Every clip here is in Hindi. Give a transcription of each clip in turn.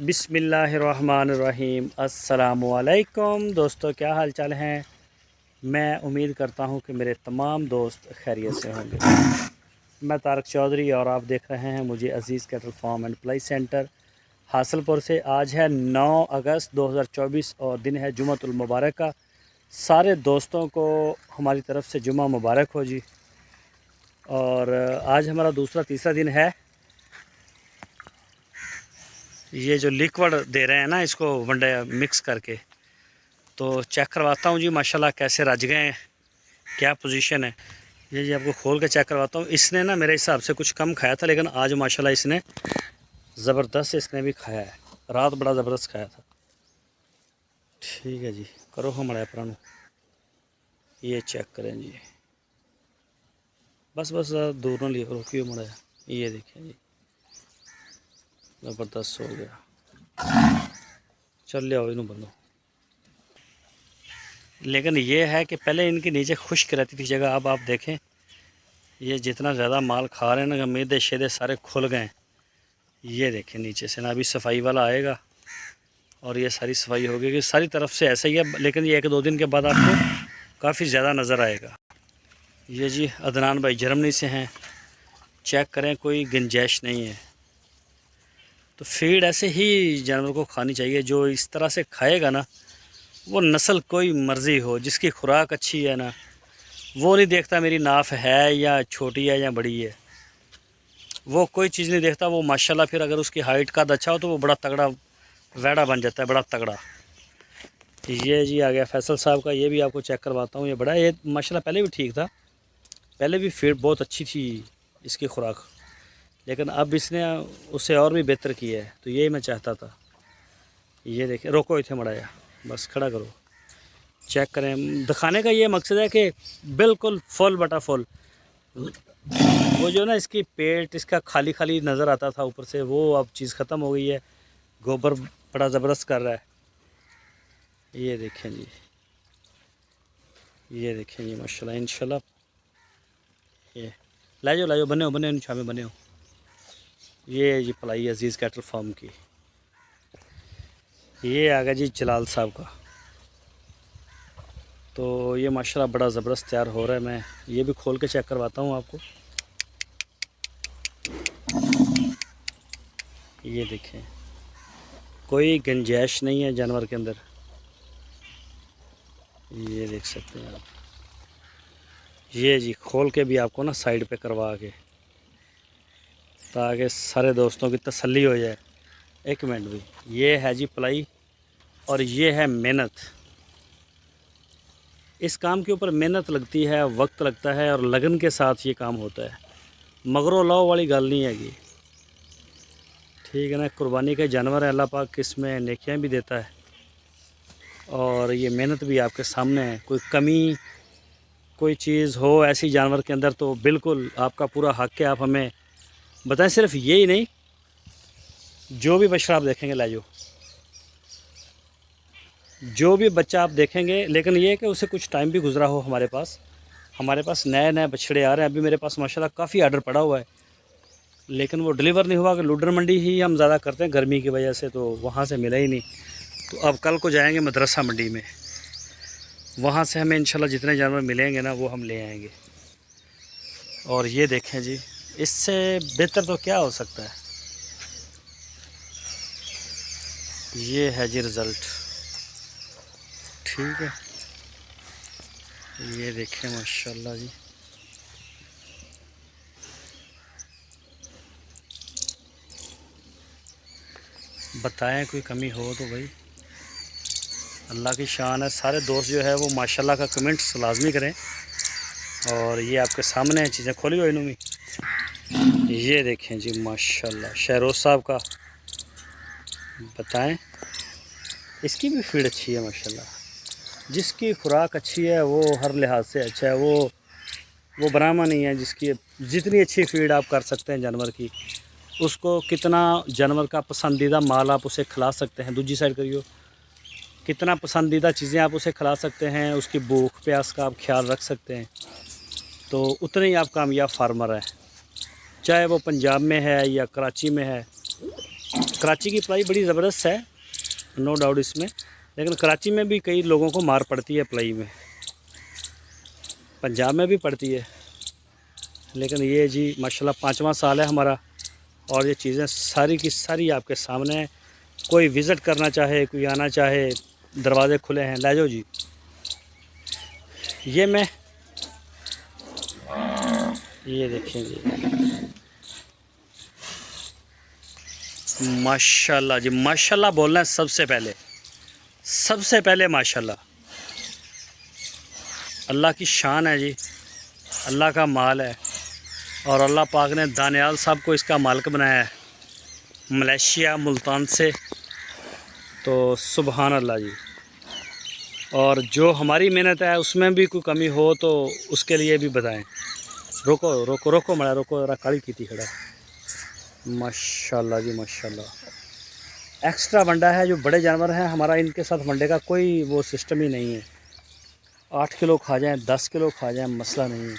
बिस्मिल्लाहिर्रहमानिर्रहीम। अस्सलामुअलैकुम दोस्तों, क्या हाल चाल हैं। मैं उम्मीद करता हूं कि मेरे तमाम दोस्त खैरियत से होंगे। मैं तारक चौधरी और आप देख रहे हैं मुझे Aziz cattle farm and ply centre Hasalpur से। आज है 9 अगस्त 2024 और दिन है जुम्मतुल मुबारक का। सारे दोस्तों को हमारी तरफ़ से जुम्मा मुबारक हो जी। और आज हमारा दूसरा तीसरा दिन है। ये जो लिक्विड दे रहे हैं ना, इसको वनडे मिक्स करके, तो चेक करवाता हूँ जी माशाल्लाह कैसे रज गए हैं, क्या पोजीशन है। ये जी आपको खोल के चेक करवाता हूँ। इसने ना मेरे हिसाब से कुछ कम खाया था, लेकिन आज माशाल्लाह इसने ज़बरदस्त इसने भी खाया है। रात बड़ा ज़बरदस्त खाया था। ठीक है जी, करो हमारे अपना ये चेक करें जी। बस बस दूर न लिखो, रोकियो मड़ा। ये देखें जी, ज़बरदस्त हो गया। चल लिया इनू बंदो। लेकिन ये है कि पहले इनके नीचे खुश्क रहती थी जगह। अब आप देखें ये जितना ज़्यादा माल खा रहे हैं ना, मैदे शेदे सारे खुल गए। ये देखें नीचे से ना, अभी सफाई वाला आएगा और ये सारी सफाई होगी कि सारी तरफ से ऐसा ही है। लेकिन ये 1-2 दिन के बाद आपको काफ़ी ज़्यादा नज़र आएगा। ये जी अदनान भाई जर्मनी से हैं। चेक करें, कोई गुंजाइश नहीं है। तो फीड ऐसे ही जानवर को खानी चाहिए। जो इस तरह से खाएगा ना, वो नस्ल कोई मर्ज़ी हो, जिसकी खुराक अच्छी है ना, वो नहीं देखता मेरी नाफ है या छोटी है या बड़ी है। वो कोई चीज़ नहीं देखता। वो माशाल्लाह फिर अगर उसकी हाइट का अच्छा हो तो वो बड़ा तगड़ा वैड़ा बन जाता है, बड़ा तगड़ा। ये जी आ गया फैसल साहब का। ये भी आपको चेक करवाता हूँ। ये बड़ा, ये माशाल्लाह पहले भी ठीक था, पहले भी फीड बहुत अच्छी थी इसकी खुराक, लेकिन अब इसने उससे और भी बेहतर किया है। तो यही मैं चाहता था। ये देखें, रोको इतने मड़ाया, बस खड़ा करो, चेक करें। दिखाने का ये मकसद है कि बिल्कुल फुल बटा फुल। वो जो ना इसकी पेट इसका खाली खाली नज़र आता था ऊपर से, वो अब चीज़ ख़त्म हो गई है। गोबर बड़ा ज़बरदस्त कर रहा है। ये देखें जी, ये देखें जी माशाल्लाह इंशाल्लाह। ये ला जाओ बने हो छामे बने हो। ये जी पलाई अज़ीज़ कैटल फार्म की। ये आ गया जी जलाल साहब का। तो ये माशाल्लाह बड़ा ज़बरदस्त तैयार हो रहा है। मैं ये भी खोल के चेक करवाता हूँ आपको। ये देखें, कोई गुंजाइश नहीं है जानवर के अंदर। ये देख सकते हैं आप। ये जी खोल के भी आपको ना साइड पे करवा के, ताकि सारे दोस्तों की तसल्ली हो जाए। एक मिनट भी, ये है जी पलाई और ये है मेहनत। इस काम के ऊपर मेहनत लगती है, वक्त लगता है और लगन के साथ ये काम होता है। मगरो लाओ वाली गल नहीं हैगी, ठीक है ना। कुर्बानी के जानवर है, अल्लाह पाक इसमें नेकियां भी देता है और ये मेहनत भी आपके सामने है। कोई कमी कोई चीज़ हो ऐसी जानवर के अंदर तो बिल्कुल आपका पूरा हक़ है, आप हमें बताएं। सिर्फ यही नहीं, जो भी बछड़ा आप देखेंगे लाजो, जो भी बच्चा आप देखेंगे, लेकिन ये है कि उसे कुछ टाइम भी गुजरा हो हमारे पास। हमारे पास नए नए बछड़े आ रहे हैं। अभी मेरे पास माशाल्लाह काफ़ी आर्डर पड़ा हुआ है, लेकिन वो डिलीवर नहीं हुआ कि लूडर मंडी ही हम ज़्यादा करते हैं गर्मी की वजह से, तो वहाँ से मिला ही नहीं। तो अब कल को जाएंगे मदरसा मंडी में, वहाँ से हमें इंशाल्लाह जितने जानवर मिलेंगे ना वो हम ले आएंगे। और ये देखें जी, इससे बेहतर तो क्या हो सकता है। ये है जी रिज़ल्ट, ठीक है। ये देखें माशाल्लाह जी, बताएं कोई कमी हो तो भाई अल्लाह की शान है। सारे दोस्त जो है वो माशाल्लाह का कमेंट्स लाजमी करें। और ये आपके सामने चीज़ें खोली हुई इन्हों में। ये देखें जी माशाल्लाह शहरोज साहब का। बताएं, इसकी भी फीड अच्छी है माशाल्लाह। जिसकी खुराक अच्छी है वो हर लिहाज से अच्छा है। वो बरामा नहीं है। जिसकी जितनी अच्छी फीड आप कर सकते हैं जानवर की, उसको कितना जानवर का पसंदीदा माल आप उसे खिला सकते हैं। दूसरी साइड करियो, कितना पसंदीदा चीज़ें आप उसे खिला सकते हैं, उसकी भूख प्यास का आप ख्याल रख सकते हैं, तो उतने ही आप कामयाब फार्मर हैं। चाहे वो पंजाब में है या कराची में है कराची की पलाई बड़ी ज़बरदस्त है, नो डाउट इसमें, लेकिन कराची में भी कई लोगों को मार पड़ती है पलाई में, पंजाब में भी पड़ती है। लेकिन ये जी माशाल्लाह 5वां साल है हमारा, और ये चीज़ें सारी की सारी आपके सामने हैं। कोई विज़िट करना चाहे, कोई आना चाहे, दरवाज़े खुले हैं, ले जाओ जी। ये देखें जी, माशाल्लाह जी, माशाल्लाह बोलना है सबसे पहले माशाल्लाह। अल्लाह की शान है जी, अल्लाह का माल है, और अल्लाह पाक ने दानियाल साहब को इसका मालिक बनाया है, मलेशिया मुल्तान से। तो सुबहान अल्लाह जी। और जो हमारी मेहनत है उसमें भी कोई कमी हो तो उसके लिए भी बताएं। रोको रोको रोको मड़ा रोको, जरा काली की थी खड़ा। माशाल्लाह जी माशाल्लाह। एक्स्ट्रा वंडा है, जो बड़े जानवर हैं हमारा इनके साथ वंडे का कोई वो सिस्टम ही नहीं है। 8 किलो खा जाएं, 10 किलो खा जाएं, मसला नहीं है।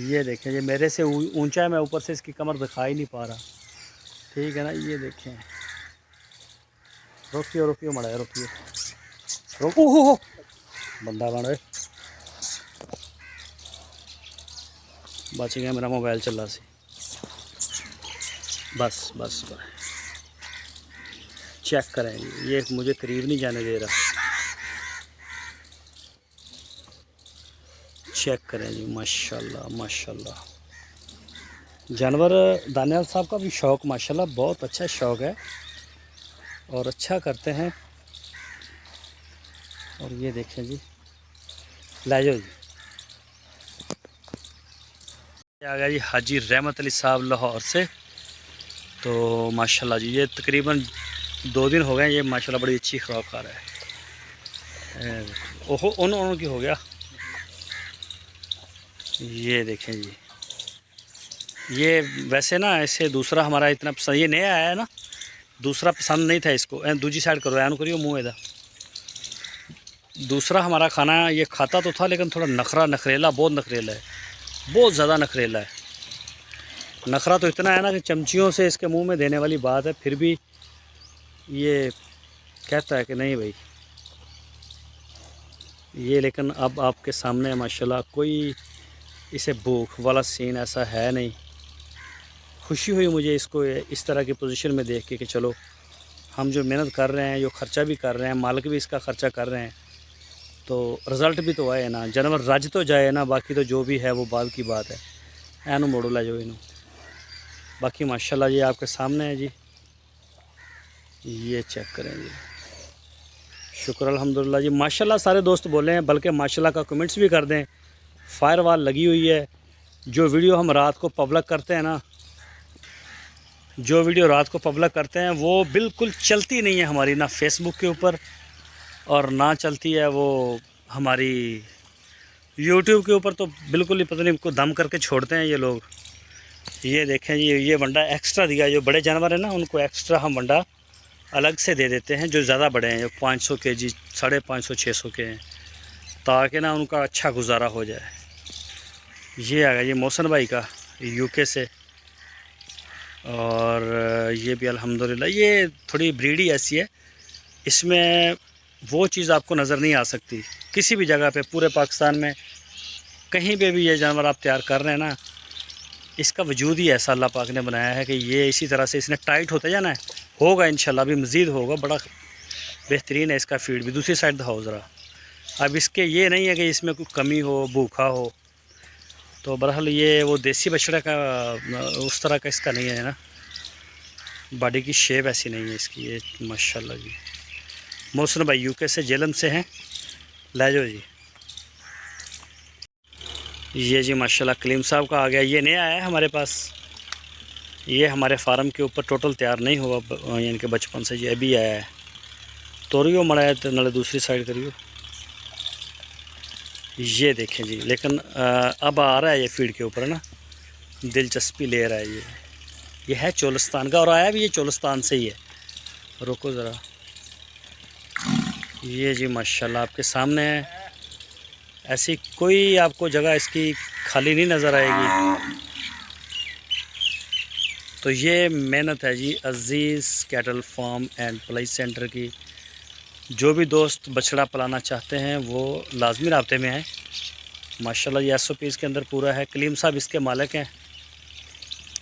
ये देखें, ये मेरे से ऊंचा है, मैं ऊपर से इसकी कमर दिखा ही नहीं पा रहा, ठीक है ना। ये देखें, रोकियो रोकियो मड़ा रोकियो रोको, हो बंदा बन रहे, बच गया, मेरा मोबाइल चला सी, बस बस बस। चेक करें जी, ये मुझे करीब नहीं जाने दे रहा, चेक करें जी, माशाल्लाह माशाल्लाह। जानवर दानियाल साहब का भी शौक़ माशाल्लाह बहुत अच्छा शौक़ है, और अच्छा करते हैं। और ये देखें जी, ले जाओ जी। आ गया जी हाजी रहमत अली साहब लाहौर से। तो माशाल्लाह जी, ये तकरीबन 2 दिन हो गए, ये माशाल्लाह बड़ी अच्छी खुराक खा रहा है। ओहो उन की हो गया। ये देखें जी, ये वैसे ना ऐसे दूसरा हमारा इतना पसंद, ये नया आया है ना, दूसरा पसंद नहीं था इसको। दूसरी साइड करो, एन करियो मुँह एदा। दूसरा हमारा खाना ये खाता तो था, लेकिन थोड़ा नखरेला, बहुत नखरेला है, बहुत ज़्यादा नखरेला है। नखरा तो इतना है ना कि चमचियों से इसके मुंह में देने वाली बात है, फिर भी ये कहता है कि नहीं भाई ये। लेकिन अब आपके सामने माशाल्लाह कोई इसे भूख वाला सीन ऐसा है नहीं। खुशी हुई मुझे इसको इस तरह की पोजीशन में देख के कि चलो हम जो मेहनत कर रहे हैं, जो ख़र्चा भी कर रहे हैं, मालिक भी इसका ख़र्चा कर रहे हैं, तो रिज़ल्ट भी तो आए ना, जानवर रज तो जाए ना। बाकी तो जो भी है वो बाद की बात है। एनू मोड़ो ला जाओ इनू। बाकी माशाल्लाह जी आपके सामने है जी, ये चेक करें जी। शुक्र अल्हम्दुलिल्लाह जी, माशाल्लाह सारे दोस्त बोले हैं, बल्कि माशाल्लाह का कमेंट्स भी कर दें। फायर वाल लगी हुई है। जो वीडियो हम रात को पब्लिक करते हैं ना, जो वीडियो रात को पब्लिक करते हैं वो बिल्कुल चलती नहीं है हमारी, ना फेसबुक के ऊपर और ना चलती है वो हमारी यूट्यूब के ऊपर। तो बिल्कुल ही पता नहीं इनको दम करके छोड़ते हैं ये लोग। ये देखें जी, ये वंडा एक्स्ट्रा दिया, जो बड़े जानवर हैं ना उनको एक्स्ट्रा हम वंडा अलग से दे देते हैं, जो ज़्यादा बड़े हैं, जो 500 kg 550 600 के हैं, ताकि ना उनका अच्छा गुजारा हो जाए। ये आ गया ये मोहसन भाई का यूके से। और ये भी अल्हम्दुलिल्लाह, ये थोड़ी ब्रीडी ऐसी है, इसमें वो चीज़ आपको नज़र नहीं आ सकती किसी भी जगह पे, पूरे पाकिस्तान में कहीं पे भी ये जानवर आप तैयार कर रहे हैं ना, इसका वजूद ही ऐसा अल्लाह पाक ने बनाया है कि ये इसी तरह से इसने टाइट होते जाना है। होगा इंशाल्लाह, अभी मज़ीद होगा, बड़ा बेहतरीन है इसका फीड भी। दूसरी साइड दिखाओ ज़रा। अब इसके ये नहीं है कि इसमें कोई कमी हो, भूखा हो। तो बहरहाल ये वो देसी बछड़ा का उस तरह का इसका नहीं है ना, बॉडी की शेप ऐसी नहीं है इसकी। ये माशाल्लाह जी, मोहसन भाई यूके से, जेलम से हैं, ले जाओ जी। ये जी माशाल्लाह कलीम साहब का आ गया, ये नया आया है हमारे पास। ये हमारे फार्म के ऊपर टोटल तैयार नहीं हुआ, यानी कि बचपन से ये अभी आया है। तोरियो मड़ाया तो नाले दूसरी साइड करियो। ये देखें जी, लेकिन अब आ रहा है ये फीड के ऊपर ना, दिलचस्पी ले रहा है ये है चोलिस्तान का, और आया भी ये चोलिस्तान से ही है। रुको ज़रा, ये जी माशाल्लाह आपके सामने है। ऐसी कोई आपको जगह इसकी खाली नहीं नज़र आएगी। तो ये मेहनत है जी Aziz cattle farm and ply centre की। जो भी दोस्त बछड़ा पलाना चाहते हैं वो लाजमी राब्ते में आए। माशाल्लाह ये SOP इसके अंदर पूरा है। कलीम साहब इसके मालिक हैं,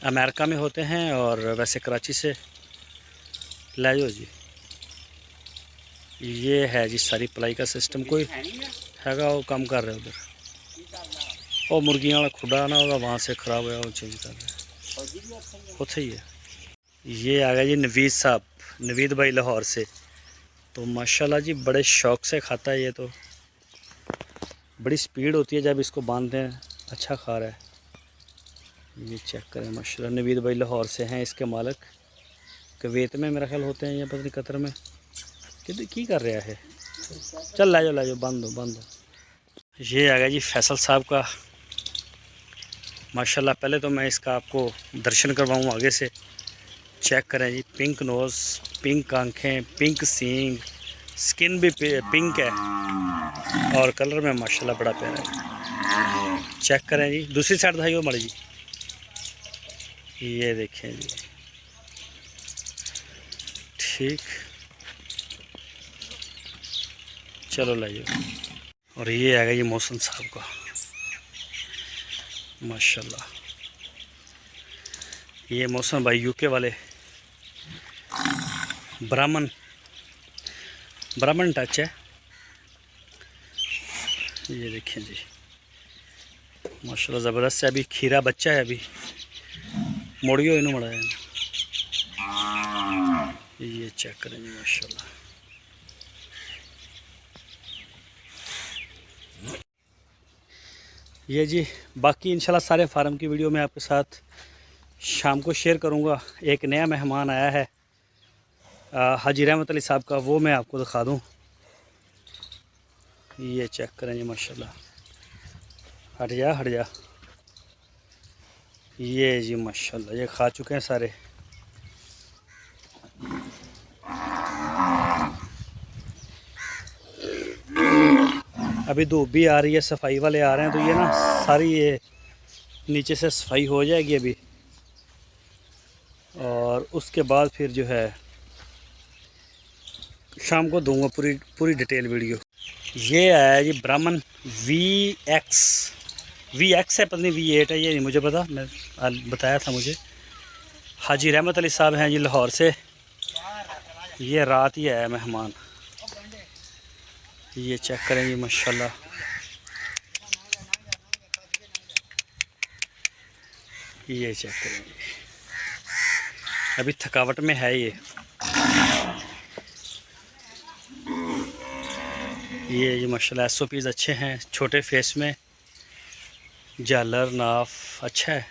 अमेरिका में होते हैं और वैसे कराची से। ले जाओ जी, ये है जी सारी पलाई का सिस्टम। कोई हैगा वो काम कर रहे उधर, वो मुर्गियां वाला खुदा ना होगा वहाँ से ख़राब होया वो चेंज कर रहे उथे ही है। ये आ गया जी नवीद साहब, नवीद भाई लाहौर से। तो माशाल्लाह जी बड़े शौक़ से खाता है ये, तो बड़ी स्पीड होती है जब इसको बांधते हैं। अच्छा खा रहा है। ये चेक करें माशाल्लाह, नवीद भाई लाहौर से हैं इसके मालिक। कुवैत में मेरा ख्याल होते हैं या पता नहीं कतर में। कि कर रहा है, चल ला जाओ बंद दो। ये आ गया जी फैसल साहब का। माशाल्लाह पहले तो मैं इसका आपको दर्शन करवाऊँ आगे से। चेक करें जी, पिंक नोज़, पिंक आँखें, पिंक सींग, स्किन भी पिंक है और कलर में माशाल्लाह बड़ा प्यारा है। चेक करें जी, दूसरी साइड दिखाइए मर जी। ये देखें जी, ठीक, चलो लाइए। और ये आ गया जी मौसम साहब का। माशाल्लाह ये मौसम भाई UK वाले ब्राह्मण टच है। ये देखें जी माशाल्लाह ज़बरदस्त है। अभी खीरा बच्चा है, अभी मोड़ियो इन्हों मड़ा है। ये चेक करें जी माशाल्लाह। ये जी बाकी इंशाल्लाह सारे फार्म की वीडियो मैं आपके साथ शाम को शेयर करूँगा। एक नया मेहमान आया है हाजी रहमत अली साहब का, वो मैं आपको दिखा दूँ। ये चेक करें जी माशाल्लाह। हट जा। ये जी माशाल्लाह ये खा चुके हैं सारे। अभी धूप भी आ रही है, सफाई वाले आ रहे हैं, तो ये ना सारी ये नीचे से सफाई हो जाएगी अभी, और उसके बाद फिर जो है शाम को दूंगा पूरी डिटेल वीडियो। ये आया जी ब्राह्मण VX है, पता नहीं V8 है, ये नहीं मुझे पता, मैं बताया था मुझे। हाजी रहमत अली साहब हैं जी लाहौर से। ये रात ही आया मेहमान। ये चेक करें जी माशाल्लाह। ये चेक करें जी, अभी थकावट में है ये जी माशाल्लाह। SOPs अच्छे हैं, छोटे फेस में, झालर नाफ अच्छा है।